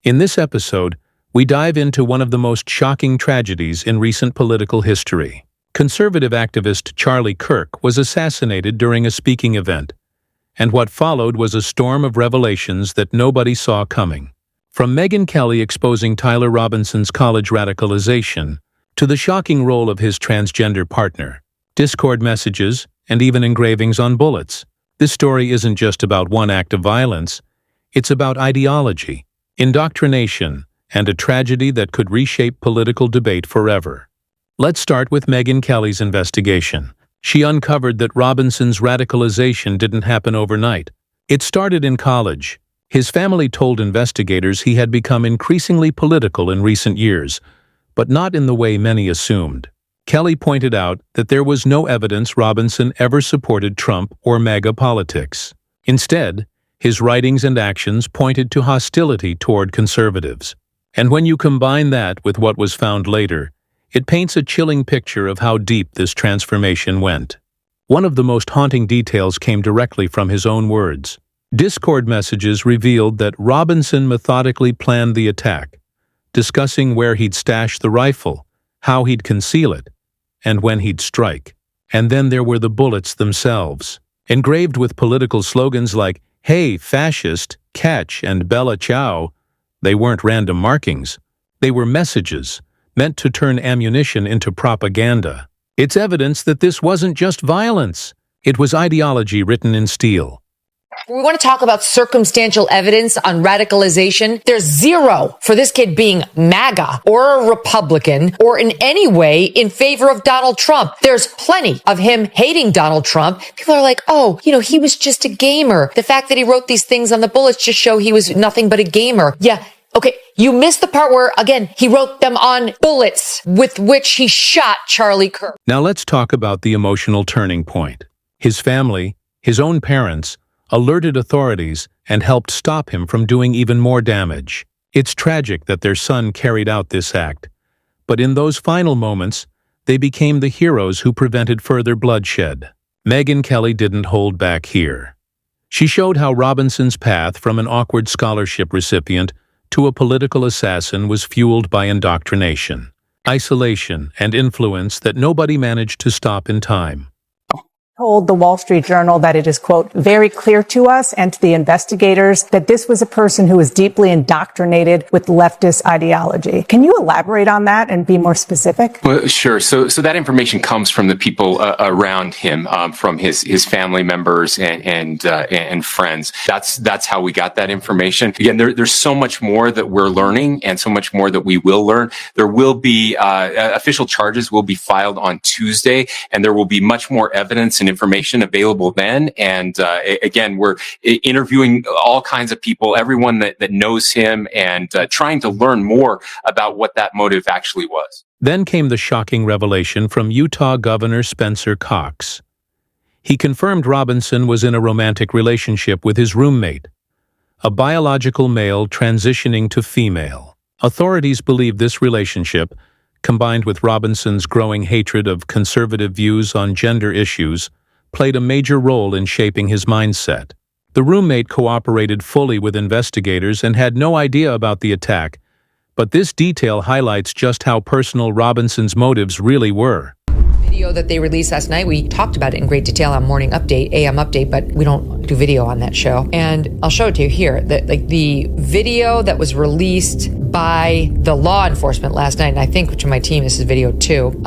In this episode, we dive into one of the most shocking tragedies in recent political history. Conservative activist Charlie Kirk was assassinated during a speaking event, and what followed was a storm of revelations that nobody saw coming. From Megyn Kelly exposing Tyler Robinson's college radicalization, to the shocking role of his transgender partner, Discord messages, and even engravings on bullets. This story isn't just about one act of violence, it's about ideology, indoctrination, and a tragedy that could reshape political debate forever. Let's start with Megyn Kelly's investigation. She uncovered that Robinson's radicalization didn't happen overnight. It started in college. His family told investigators he had become increasingly political in recent years, but not in the way many assumed. Kelly pointed out that there was no evidence Robinson ever supported Trump or MAGA politics. Instead, his writings and actions pointed to hostility toward conservatives. And when you combine that with what was found later, it paints a chilling picture of how deep this transformation went. One of the most haunting details came directly from his own words. Discord messages revealed that Robinson methodically planned the attack, discussing where he'd stash the rifle, how he'd conceal it, and when he'd strike. And then there were the bullets themselves, engraved with political slogans like, "Hey, fascist," "Catch," and "Bella Ciao." They weren't random markings. They were messages, meant to turn ammunition into propaganda. It's evidence that this wasn't just violence. It was ideology written in steel. We want to talk about circumstantial evidence on radicalization. There's zero for this kid being MAGA or a Republican or in any way in favor of Donald Trump. There's plenty of him hating Donald Trump. People are like, oh, he was just a gamer. The fact that he wrote these things on the bullets just show he was nothing but a gamer. Yeah. Okay, you missed the part where, again, he wrote them on bullets with which he shot Charlie Kirk. Now let's talk about the emotional turning point. His family, his own parents, alerted authorities and helped stop him from doing even more damage. It's tragic that their son carried out this act, but in those final moments, they became the heroes who prevented further bloodshed. Megyn Kelly didn't hold back here. She showed how Robinson's path from an awkward scholarship recipient to a political assassin was fueled by indoctrination, isolation, and influence that nobody managed to stop in time. Told the Wall Street Journal that it is, quote, very clear to us and to the investigators that this was a person who was deeply indoctrinated with leftist ideology. Can you elaborate on that and be more specific? Well, sure. So that information comes from the people around him, from his family members and friends. That's how we got that information. Again, there's so much more that we're learning and so much more that we will learn. There will be official charges will be filed on Tuesday, and there will be much more evidence and information available then. And again, we're interviewing all kinds of people, everyone that knows him, and trying to learn more about what that motive actually was. Then came the shocking revelation from Utah Governor Spencer Cox. He confirmed Robinson was in a romantic relationship with his roommate, a biological male transitioning to female. Authorities believe this relationship, combined with Robinson's growing hatred of conservative views on gender issues, played a major role in shaping his mindset. The roommate cooperated fully with investigators and had no idea about the attack, but this detail highlights just how personal Robinson's motives really were. Video that they released last night, we talked about it in great detail on Morning Update, AM Update, but we don't do video on that show. And I'll show it to you here. The video that was released by the law enforcement last night, and I think to my team, this is video 2.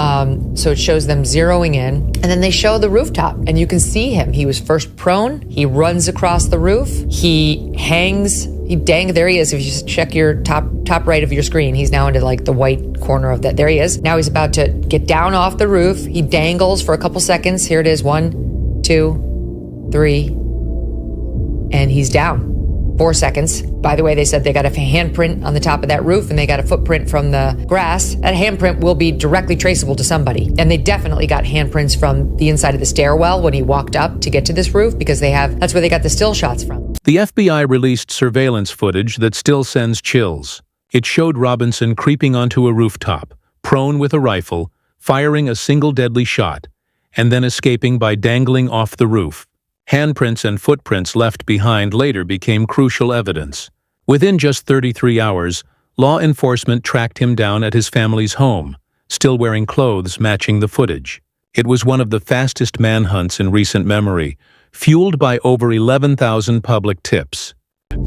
So it shows them zeroing in, and then they show the rooftop, and you can see him. He was first prone. He runs across the roof. He hangs. There he is. If you check your top right of your screen, he's now into the white corner of that. There he is. Now he's about to get down off the roof. He dangles for a couple seconds. Here it is. 1, 2, 3, and he's down. 4 seconds. By the way, they said they got a handprint on the top of that roof and they got a footprint from the grass. That handprint will be directly traceable to somebody. And they definitely got handprints from the inside of the stairwell when he walked up to get to this roof, because that's where they got the still shots from. The FBI released surveillance footage that still sends chills. It showed Robinson creeping onto a rooftop, prone with a rifle, firing a single deadly shot, and then escaping by dangling off the roof. Handprints and footprints left behind later became crucial evidence. Within just 33 hours, law enforcement tracked him down at his family's home, still wearing clothes matching the footage. It was one of the fastest manhunts in recent memory, fueled by over 11,000 public tips.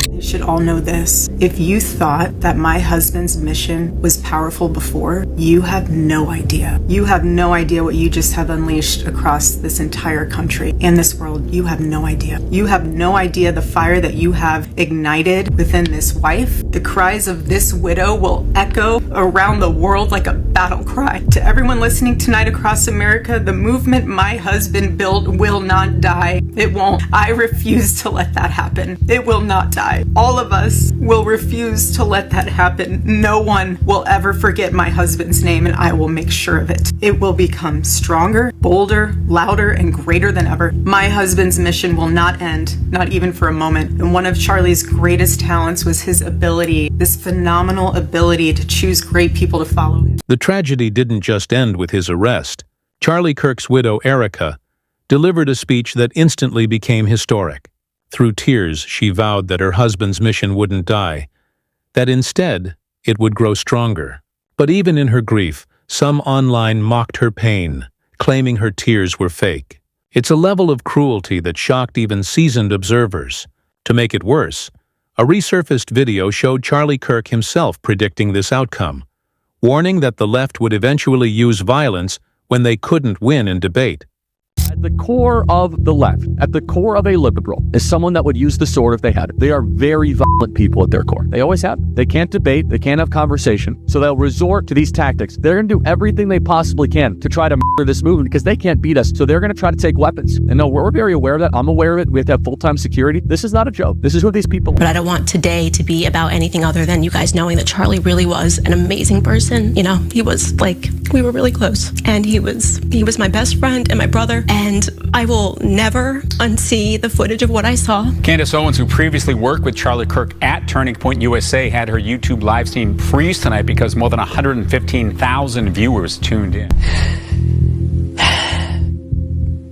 You should all know this. If you thought that my husband's mission was powerful before, you have no idea. You have no idea what you just have unleashed across this entire country and this world. You have no idea. You have no idea the fire that you have ignited within this wife. The cries of this widow will echo around the world like a battle cry. To everyone listening tonight across America, the movement my husband built will not die. It won't. I refuse to let that happen. It will not die. All of us will refuse to let that happen. No one will ever forget my husband's name, and I will make sure of it. It will become stronger, bolder, louder, and greater than ever. My husband's mission will not end, not even for a moment. And one of Charlie's greatest talents was his ability, this phenomenal ability to choose great people to follow him. The tragedy didn't just end with his arrest. Charlie Kirk's widow, Erica, delivered a speech that instantly became historic. Through tears, she vowed that her husband's mission wouldn't die, that instead, it would grow stronger. But even in her grief, some online mocked her pain, claiming her tears were fake. It's a level of cruelty that shocked even seasoned observers. To make it worse, a resurfaced video showed Charlie Kirk himself predicting this outcome, warning that the left would eventually use violence when they couldn't win in debate. At the core of the left, at the core of a liberal, is someone that would use the sword if they had it. They are very violent people at their core. They always have. They can't debate. They can't have conversation. So they'll resort to these tactics. They're going to do everything they possibly can to try to murder this movement because they can't beat us. So they're going to try to take weapons. And no, we're very aware of that. I'm aware of it. We have to have full-time security. This is not a joke. This is who these people are. But I don't want today to be about anything other than you guys knowing that Charlie really was an amazing person. You know, he was like, we were really close. And he was my best friend and my brother. And I will never unsee the footage of what I saw. Candace Owens, who previously worked with Charlie Kirk at Turning Point USA, had her YouTube live stream freeze tonight because more than 115,000 viewers tuned in.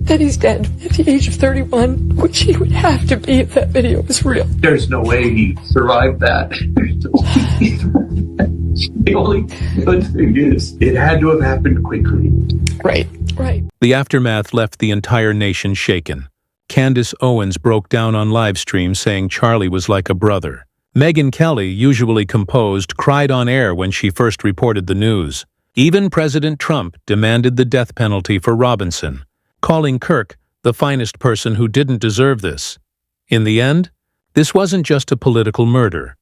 That he's dead at the age of 31, which he would have to be if that video was real. There's no way he survived that. The only good thing is, it had to have happened quickly. Right. The aftermath left the entire nation shaken. Candace Owens broke down on live stream saying Charlie was like a brother. Megyn Kelly, usually composed, cried on air when she first reported the news. Even President Trump demanded the death penalty for Robinson, calling Kirk the finest person who didn't deserve this. In the end, this wasn't just a political murder.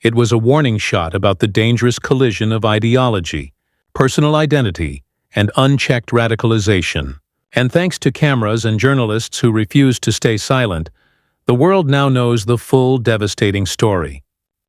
It was a warning shot about the dangerous collision of ideology, personal identity, and unchecked radicalization. And thanks to cameras and journalists who refused to stay silent, the world now knows the full devastating story.